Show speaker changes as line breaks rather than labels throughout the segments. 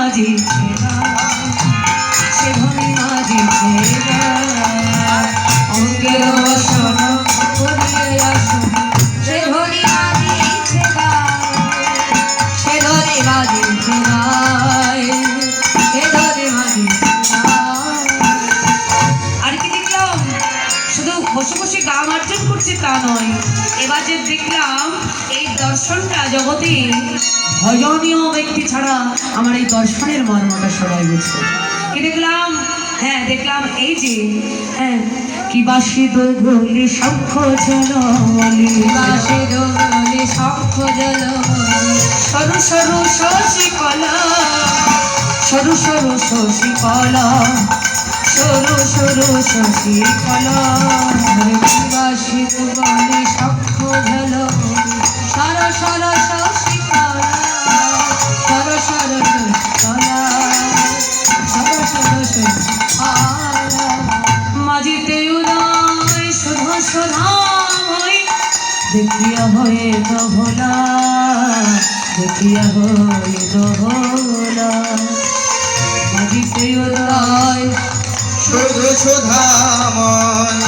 মাঝিছে না, সে ধনী মাঝিছে না। অঙ্গের বসন করিয়ে আসো, সে ধনী মাঝিছে না, সে ধনী মাঝিছে না, সে ধনী মাঝিছে না। আর কি দেখলাম, শুধু বসে বসে গা মার্জন করছে তা নয়, এবার যে দেখলাম এই দর্শনটা জগতে ভজনীয় ব্যক্তি ছাড়া আমার এই দর্শনের মর্মটা সবাই বুঝবে। কি দেখলাম? হ্যাঁ দেখলাম এই যে হ্যাঁ কি বাসি দোগলি শঙ্খ জলমলি, বাসি দোগলি শঙ্খ জলমলি, সরু সরু শশী কলা, সরু সরু শশী কলা, সরু সরু শশী কলা, বাসি দোগলি শঙ্খ জলমলি, সর সর শশী কলা, সর সর শশী কলা, সর সর শশী কলা। মাঝিতে উদয় শুধু শোধায়, দেখিয়া হয়ে তো ভোলা, দেখিয়া হয়ে তো ভোলা। মাঝিতে উদয়
শুধু সুধাময়,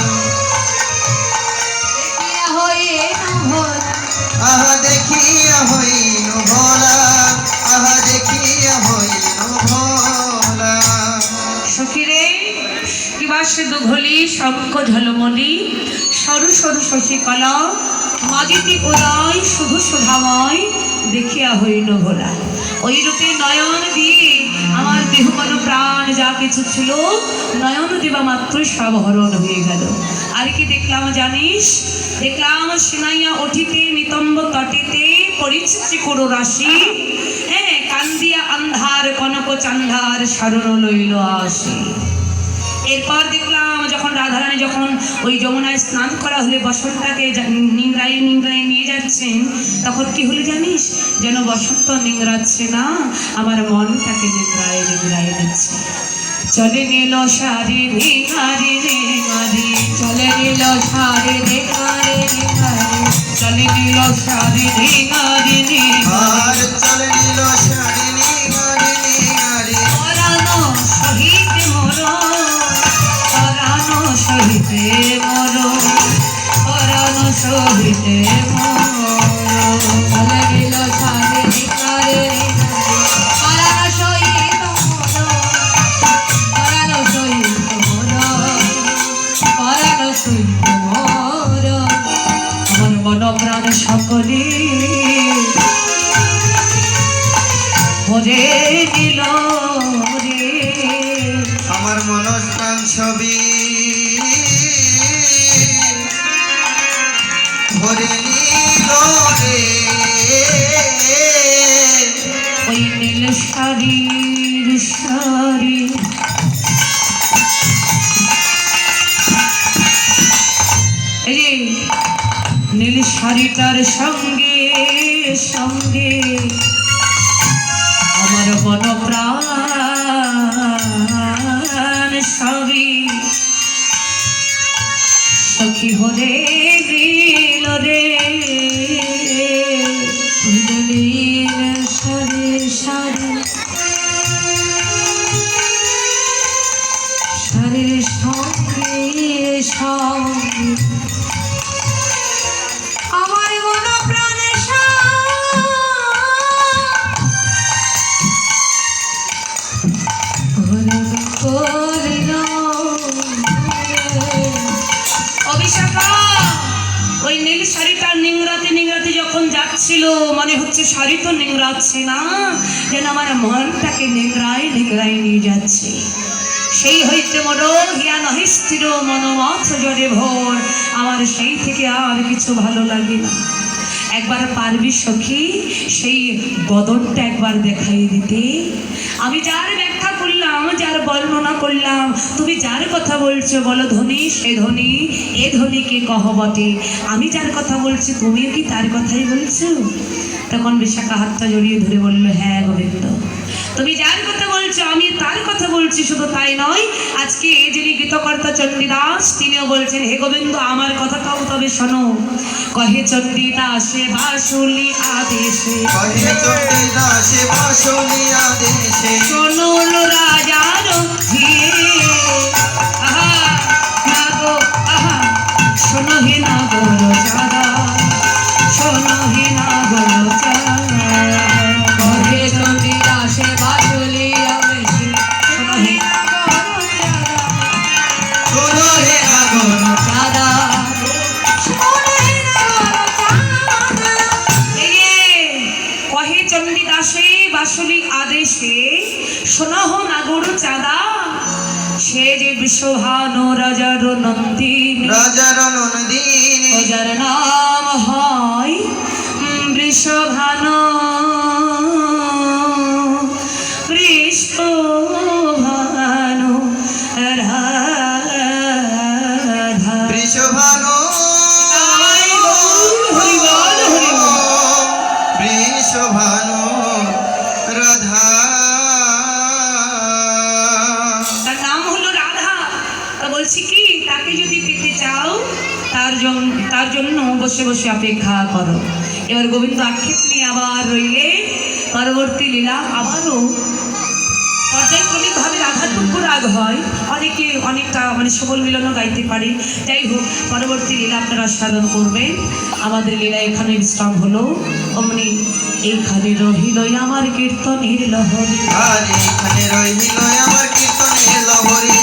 দেখিয়া হয়ে তো ভোলা,
আহা দেখিয়া হইল ভোলা, আহা দেখিয়া হইল ভোলা।
সখীরে কিবা সে দুঘলি শঙ্খ ঝলমলি, সরু সরু শশীকলা, মাঝিতে উদয় শুধু সুধাময়, দেখিয়া হইল ভোলা। ওই রূপে নয়ন দিয়ে আমার দেহ মন প্রাণ যা কিছু ছিল নয়ন দেবা মাত্রই সব হরণ হয়ে গেল। আর কি দেখলাম জানিস? দেখলাম সিনাইয়া উঠিতে নিতম্ব তটেতে পরিচিতি করো রাশি, হ্যাঁ কান্দিয়া আন্ধার কনক চান্ধার সারণ লইল আসি। এরপর দেখলাম যখন রাধারানী যখন ওই যমুনায় স্নান করা হলে বসন্তটাকে নিংড়াই নিংড়াই নিয়ে যাচ্ছেন, তখন কি হলো জানিস? যেন বসন্ত নিংড়াচ্ছে না, আমার মনটাকে নিংড়ায় নিংড়ায় দিচ্ছে। চলে নিল সারি নিগারি নিগারি, চলে নিল সারি নিগারি নিগারি, চলে নিল সারি নিগারি নিগারি,
চলে নিল সারি নিগারি নিগারি,
পরানো সহিতে মরো, পরানো সহিতে মরো, পরানো সহিতে মরো। চলে নিল সারি নিগারি নিগারি, পরানো সহিতে মরো, পরানো সহিতে মরো, পরানো সহিতে মরো। আমার মন প্রাণ সকলে ভরে নিল রে,
আমার মনস্প্রাণ ছবি ভরে নিল রে।
ওই নীল শাড়ির শাড়ি, এই যে নীল শাড়িটার সঙ্গে সঙ্গে আমার মন প্রাণ সবই সখী হরে দিল রে। নীল শাড়ি শাড়ি শাড়ির সঙ্গে সঙ্গে আমার মন প্রাণে ওই নীল শাড়িটা নিংড়াতে নিংড়াতে যখন যাচ্ছিল, মনে হচ্ছে শাড়ি তো নিংড়াচ্ছে না, যেন আমার মনটাকে নিংড়ায় নিংড়ায় নিয়ে যাচ্ছে। সেই হইতে মন হিয়া নহে স্থির মনোমথ জড়ে ভোর, আমার সেই থেকে আর কিছু ভালো লাগে না। একবার পারবি সখী সেই বদনটা একবার দেখাই দিতে? আমি যার ব্যাখ্যা করলাম, যার বর্ণনা করলাম, তুমি যার কথা বলছো বলো ধনী সে ধনী, এ ধনীকে কহ বটে। আমি যার কথা বলছি তুমিও কি তার কথাই বলছো? তখন বিশাখা হাতটা জড়িয়ে ধরে বলল, হ্যাঁ গোবিন্দ, তুমি যার কথা বলছো আমি তার কথা বলছি। শুধু তাই নয়, আজকে যিনি গীতকর্তা চণ্ডীদাস তিনিও বলছেন, হে গোবিন্দ আমার কথাটাও তবে শোনো। কহে চণ্ডীদাসে বাসুলি আদেশে,
কহে চণ্ডীদাসে বাসুলি আদেশে,
আদেশে শোনাহ নাগর চাঁদা, সে যে বিশ্বভানু রাজার নন্দিনী,
রাজার নন্দিনী
যার নাম হয় বৃষভানু, বৃষভানু রাধা।
বৃষভানু বৃষভানু রাধা।
তার নাম হলো রাধা। তা বলছি কি, তাকে যদি পেতে চাও তার জন্য বসে বসে অপেক্ষা করো। এবার গোবিন্দ আক্ষেপ নিয়ে আবার রইলে পরবর্তী লীলা আবারও পর্যায়ক্রমিকভাবে রাধার টুকু রাগ হয়, অনেকে অনেকটা মানে সবল মিলনও গাইতে পারে। যাই হোক, পরবর্তী লীলা আপনারা সাধন করবেন। আমাদের লীলা এখানে বিশ্রাম হলো। অমনি এইখানে রহিল আমার কীর্তনের লহরী,
আর এখানে রহিল আমার কীর্তনের লহরী।